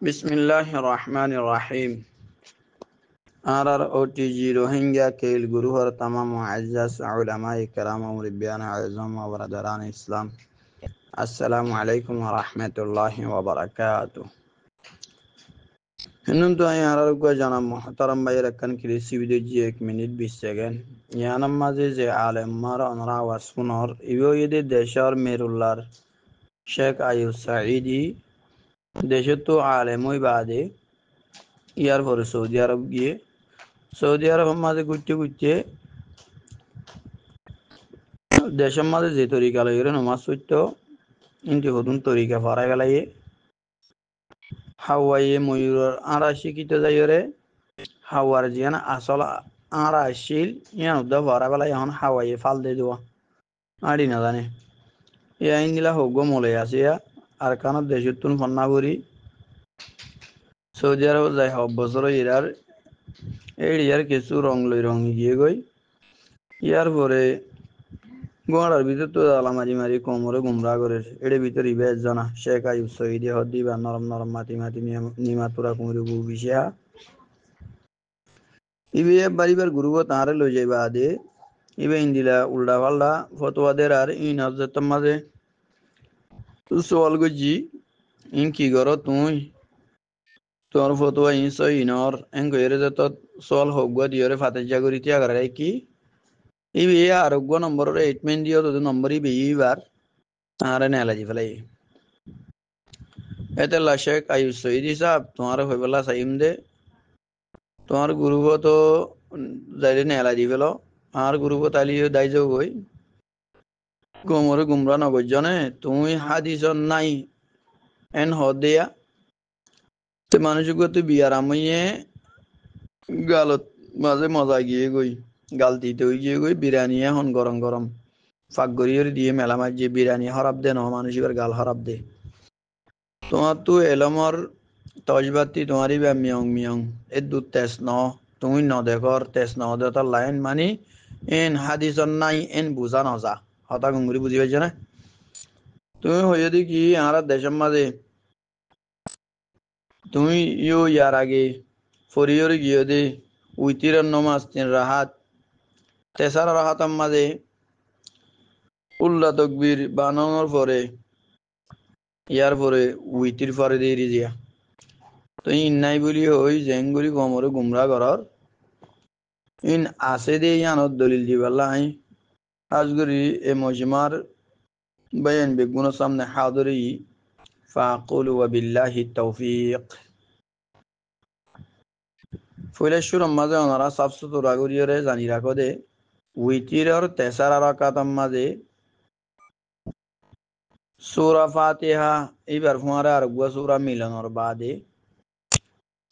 बिस्मिल्लाहिर्रहमानिर्रहीम। RROTG Rohingya केल गुरुहर तमाम मुअज़्ज़ज़ उलमाए किराम व मुरब्बियान आज़म व बरदरान इस्लाम, अस्सलामु अलैकुम व रहमतुल्लाहि व बरकातुहू। हिन्नम तो आई RRO जाना मोहतरम भाई रखन किसी वीडियो जी 1 मिनट 20 सेकंड यानम माजे जे आलम मारा अनरा वस्फुनर इवो यदि देशर मेरुल्लार शेख आयub सईदी देश तो आलमोई बादे ইয়ার পরে সৌদি আরব গিয়ে সৌদি আরবের মাঝে ঘুরতে ঘুরতে দেশের মাঝে যে তরিকা লাগে নমাজ পড়তো ইনটি হতুন তরিকা ফারা গেলাই হাওয়াইয়ে ময়ূর আড়া শিখিত যাইরে হাওয়ার জিয়ান আসল আড়া শিল ইয়ান উদ্দা ফারা গেলাই এখন হাওয়াইয়ে ফাল দিয়ে দেওয়া আড়ি না জানে এ আইন দিলা হোক মলে আসিয়া আর কানত দেশের তুন ফন্না করি সৌদি আরব যাই হব বছর ইরার এই ইয়ার কিছু রং লই রং গিয়ে গই ইয়ার পরে গোয়ার ভিতর তো আলা মারি মারি কোমরে গুমরা করে এর ভিতর ইবে জানা শেখ আইব সঈদে হদ্দি বা নরম নরম মাটি মাটি নিমাতুরা কুমরে বু বিশা ইবে বাড়িবার গুরুব তাহারে লই যাইবা আদে ইবে ইন্দিলা উল্টা পাল্টা ফতোয়াদের আর ইন হজরত মাঝে সোয়াল গজি ইন কি গর তুই তোর ফতোয়া ইন সই নর এন গয়েরে যত সোয়াল হোক গা দিয়রে ফাতে জাগরি তিয়া করে কি ইবে আরোগ্য নম্বরের 8 মেন দিও তো নম্বর ইবে ইবার তাহারে নেলাজি ফেলাই এতে শেখ আইব সঈদি সাহেব তোমার হইবেলা সাইম দে তোমার গুরুব তো যাইলে নেলাজি ফেল আর গুরুব তালিও দাই যাও গই কোমরে গুমরা নগজনে তুমি হাদিস নাই এন হদিয়া তে মানুষকে তুই বিয়ার আমিয়ে গালত মাঝে মজা গিয়ে গই গাল দিতে গিয়ে গই বিরিয়ানি এখন গরম গরম ফাঁক গড়িয়ে দিয়ে মেলা মাছ যে বিরিয়ানি হরাব দে ন মানুষের গাল হরাব দে তোমার তো এলমর তজবাতি তোমারই বা মিয়ং মিয়ং এ দু তেজ ন তুমি ন দেখর তেজ ন দেতার লাইন মানি এন হাদিসন নাই এন বুঝা নজা হতা গুঙ্গুরি বুঝি পাইছ না তুমি হইয়া দি কি আর দেশের মাঝে তুমি ইউ ইয়ার আগে ফরিয়র গিয়ে দে উইতির নমাজ তিন রাহাত তেসার রাহাতার মাঝে উল্লা তকবীর বানানোর পরে ইয়ার পরে উইতির পরে দিয়ে রিজিয়া তো ইন নাই বলি হই জেঙ্গুলি কমরে গুমরা করার ইন আসে দে ইয়ানত দলিল দিবাল্লাই আজগরি এ মজমার বয়ান বেগুনের সামনে হাদরি ফাকুলু ওয়া বিল্লাহি তৌফিক ফুলেশ্বর মাঝে ওনারা সাফ সুতরা করিয়ে জানি রাখো দে উইতিরর তেসার রাকাতার মাঝে সূরা ফাতিহা এবার ফুয়ারা আর গুয়া সূরা মিলানোর বাদে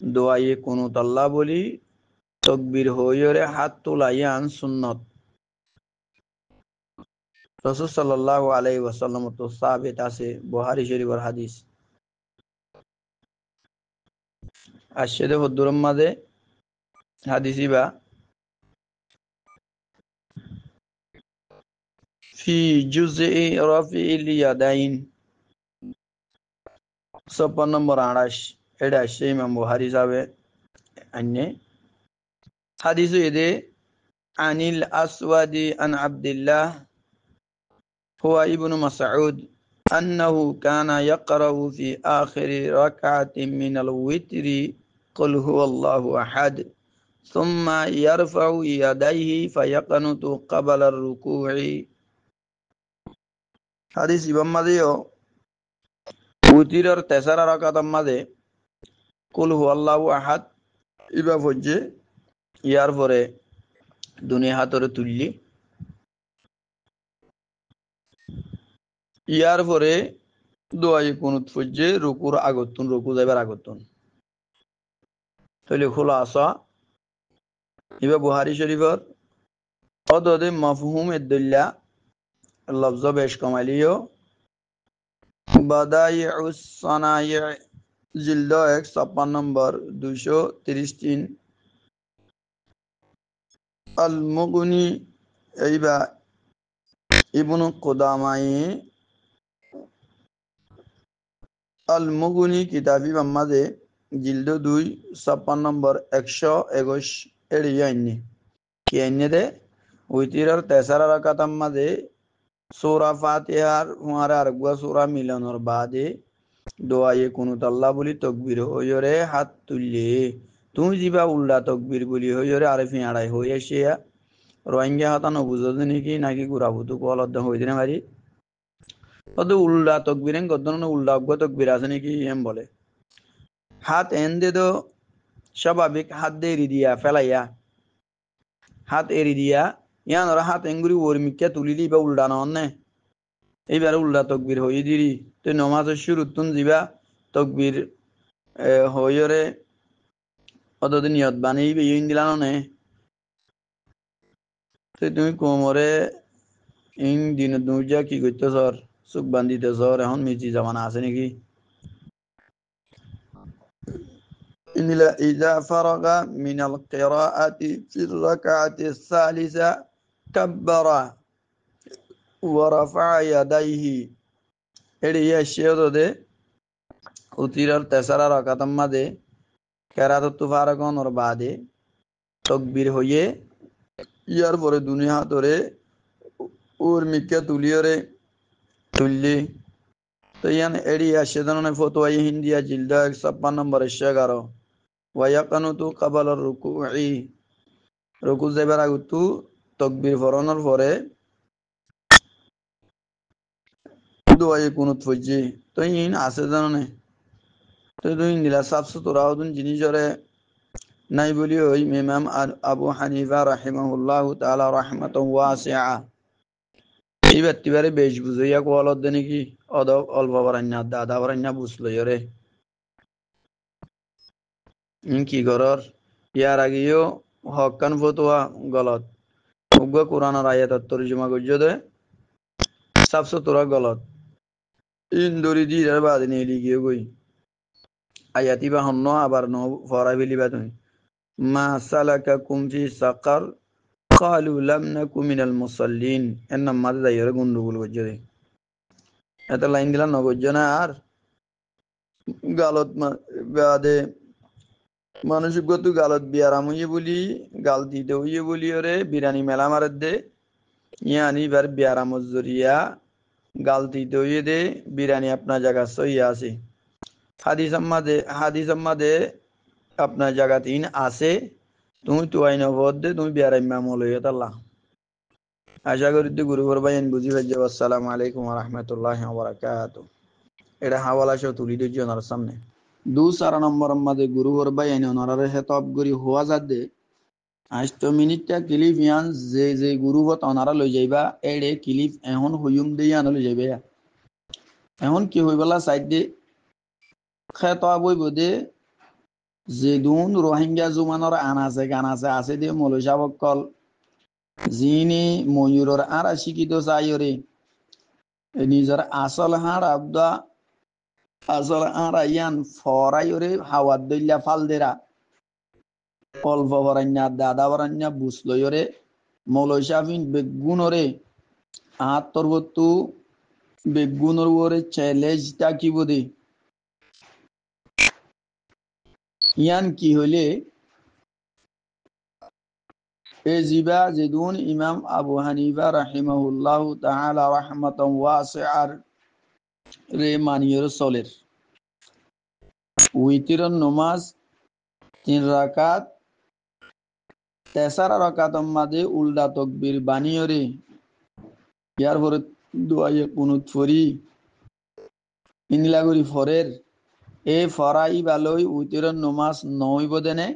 দোয়ায়ে কুনুত আল্লাহ বলি তকবীর হইরে হাত তোলাইয়ান সুন্নত রাসূল সাল্লাল্লাহু আলাইহি ওয়াসাল্লাম তো সাবিত আছে বুখারী শরীফের হাদিস আশহাদু হুদ্দুরম মাঝে হাদিসি বা ফি জুজই রাফিল ইয়াদাইন 56 নম্বর 28 এটা সেই ইমাম বুখারী সাহেবে আননে হাদিস এদে আনিল আসওয়াদি আন আব্দুল্লাহ হুয়া ইবনু মাসউদ أنه كان يقرأ في آخر ركعة من الوتر قل هو الله أحد ثم يرفع يديه فيقنط قبل الركوع حديث ইমাম মাযেও উতিরের তেসারা রাকাতের মাঝে কুল হুয়াল্লাহু আহাদ ইবা ফজ্জে ইয়ার পরে দুনিয়া হাতরে তুললি ইয়ার পরে দোয়াই কুনুত ফজ্জে রুকুর আগতুন রুকু যাইবার আগতুন তাহলে খোলা আসা ইবা বুখারী শরীফের অদদে মাফহুম এদুল্লা লফজ বেশ কমাইলিও বাদাইউস সানাই জিলদ 56 নম্বর 233 আল মুগনি এইবা ইবনু কুদামাই আল মুগুনি কিতাবি মাম্মাদে জিল্দ 2 56 নম্বর 121 এড়িয়াইনি কি আইনে দে উইতিরার তেসারা রাকাত আম্মাদে সূরা ফাতিহার হুয়ারে আরগুয়া সূরা মিলানোর বাদে দোয়ায়ে কুনুত আল্লাহ বলি তকবীর হইরে হাত তুললে তুমি যিবা উল্লা তকবীর বলি হইরে আরে ফিয়াড়াই হই এসিয়া রোহিঙ্গা হাতা নবুঝতে নাকি নাকি গুড়াবুতু কলদ হই দিনে মারি অত উল্লা তকবীরেন গদন উল্লা অজ্ঞ তকবীর আছে নাকি এম বলে হাত এন্দে তো স্বাভাবিক হাত দিয়ে এরি দিয়া ফেলাইয়া হাত এরি দিয়া ইয়ান ওরা হাত এঙ্গুরি ওর মিক্কা তুলি দিবা উল্টা নন্নে এইবারে উল্টা তকবীর হই দিরি তুই নমাজের শুরুতুন দিবা তকবীর হইরে অতদিন নিয়ত বানিয়ে ইন দিলানো নে তুই তুমি কোমরে ইন দিন দুইজা কি করতে সর চোখ বান্ধিতে সর এখন মিজি জামানা আছে নাকি إذا فرغ من القراءة في الركعة الثالثة كبر ورفع يديه এড়িয়ে শিওদো দে উতিরার তেসারা রাকাতাম মাদে কেরাতু ফারাগনর বাদে তকবীর হইয়ে ইয়ার পরে দুনিয়া ধরে ওর মিক্কা তুলিয়রে তুললি তো ইয়ান এড়িয়ে সেদনে ফতোয়াই হিন্দিয়া জিলদা 56 নম্বর 11 ওয়ায়াকানুতু কাবাল রুকুই রুকু যাইবার আগতু তকবীর ফরনের পরে দোয়ায়ে কুনুত ফজি তো ইন আছে জানে তো দুই নিলা সাফসু তোরাউদুন জিনিসরে নাই বলি ওই ইমাম আবু হানিফা রাহিমাহুল্লাহু তাআলা রাহমাতান ওয়াসিআ এই ব্যক্তিবারে বেশ বুঝাইয়া কোয়ালত দেনে কি অদ অল্প বরান্না দাদা বরান্না বুঝলইরে কি গরর ইয়ার আগেও হকান ফতোয়া গলত উগ্র কোরআনের আয়াত তরজমা করছে দে সাফসু তোরা গলত ইন্দুরি দিরার বাদে নিয়ে লিখিয়ে গই আয়াতি বা হন্ন আবার ন ফরাই ফেলিবা তুমি মা সালাকাকুম ফি সাকার ক্বালু লাম নাকু মিনাল মুসাল্লিন এর নাম মাঝে যাইরে গন্ডগোল করছে রে এত লাইন দিলা নগজ্য না আর গালত বাদে মানসিক গত গালত বিয়ারাম হইয়ে বলি গাল দিতে হইয়ে বলি ওরে বিরানি মেলা মারে দে ইয়ানি বার বিয়ারাম জরিয়া গাল দিতে হইয়ে দে বিরানি আপনার জায়গা সই আছে হাদিস আম্মাদে আপনার জায়গা তিন আছে তুমি তো আইন দে তুমি বিয়ারাম মামল হইয়ে তাল্লা আশা করি তুই গুরুবর ভাই বুঝি পাইছো আসসালামু আলাইকুম ওয়া রাহমাতুল্লাহি ওয়া বারাকাতুহু এটা হাওয়ালা সহ তুলি দিচ্ছি ওনার সামনে 2 নম্বর আমাদের গুরুবর ভাই আইন ওনার হেতব গরি হওয়া যাদে 8 মিনিটটা ক্লিপ ইয়ান যে গুরুবত ওনারা লই যাইবা এড়ে ক্লিপ এখন হুয়ুম দিয়ে আন লই যাইবা এখন কি হইবলা সাইড দে খেতব হইব দে যে দুন রোহিঙ্গা জুমানর আনাছে গানাছে আছে দে মৌলসা বক্কল যিনি ময়ূরর আর শিক্ষিত চাইরে নিজের আসল হাড় আবদা আসল হাড় ইয়ান ফরাইরে হাওয়াত দইলা ফাল দেরা অল্প বরান্না দাদা বরান্না বুসলয়রে মৌলসাফিন বেগুনরে আহাত্তর বত্তু বেগুনর ওরে চ্যালেঞ্জটা কি বোধে ইয়ান কি হইলে এ জিবা যেদুন ইমাম আবু হানিফা রাহিমাহুল্লাহু তাআলা রাহমাতান ওয়াসিআর রে মানিয়র সলের উইতিরন নমাজ 3 রাকাত তেসারা রাকাত মাদে উল্টা তকবীর বানিয়রে ইয়ার পরে দোয়ায়ে কুনুত ফরি ইনলাগুরি ফরের এ ফরাই বালই উইতিরন নমাজ নইব দেনে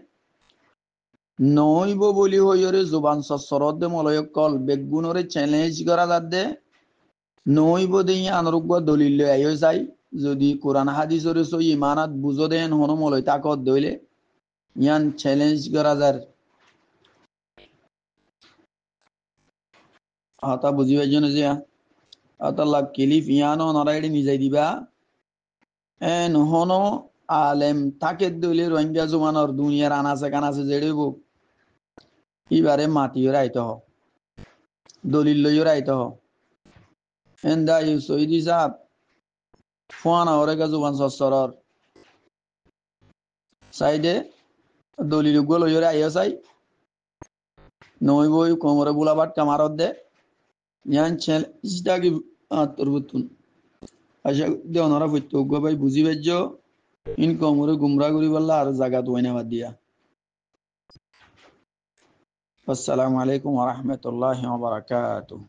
নইব বলি হইরে জুবান সরদ মলয় কল বেগুনরে চ্যালেঞ্জ করা যাদে নইব দেই আনরুগ্য দলিল আইও যাই যদি কোরআন হাদিসরে সই ইমানাত বুঝো দেন হন মলয় তাকত দইলে ইয়ান চ্যালেঞ্জ করা যার আতা বুঝিবার জন্য যে আতাল্লাহ কিলিফ ইয়ানো নরাইডি মিজাই দিবা এন হন আলেম তাকে দইলে রোহিঙ্গা জুমানর দুনিয়ার আনাছে কানাছে জেড়িব ইবারে মাতিও রাইতে হ দলিল লইও রাইতে হ এন্দা ইউ সৈদি সাহেব ফুয়ানা ওরে গা জুবান সস্তরর সাইডে দলিল গুলো লইরে আইয়া চাই নই বই কোমরে বুলাবাট কামারত দে ইয়ান ছেল ইসদাগি আতরবুতুন আশা দে ওনারা ফইতো গো ভাই বুঝি বেজ্জো ইন কোমরে গুমরা করি বললা আর জায়গা তো বাদ দিয়া আসসালামু আলাইকুম ওয়া রাহমাতুল্লাহি ওয়া বারাকাতুহু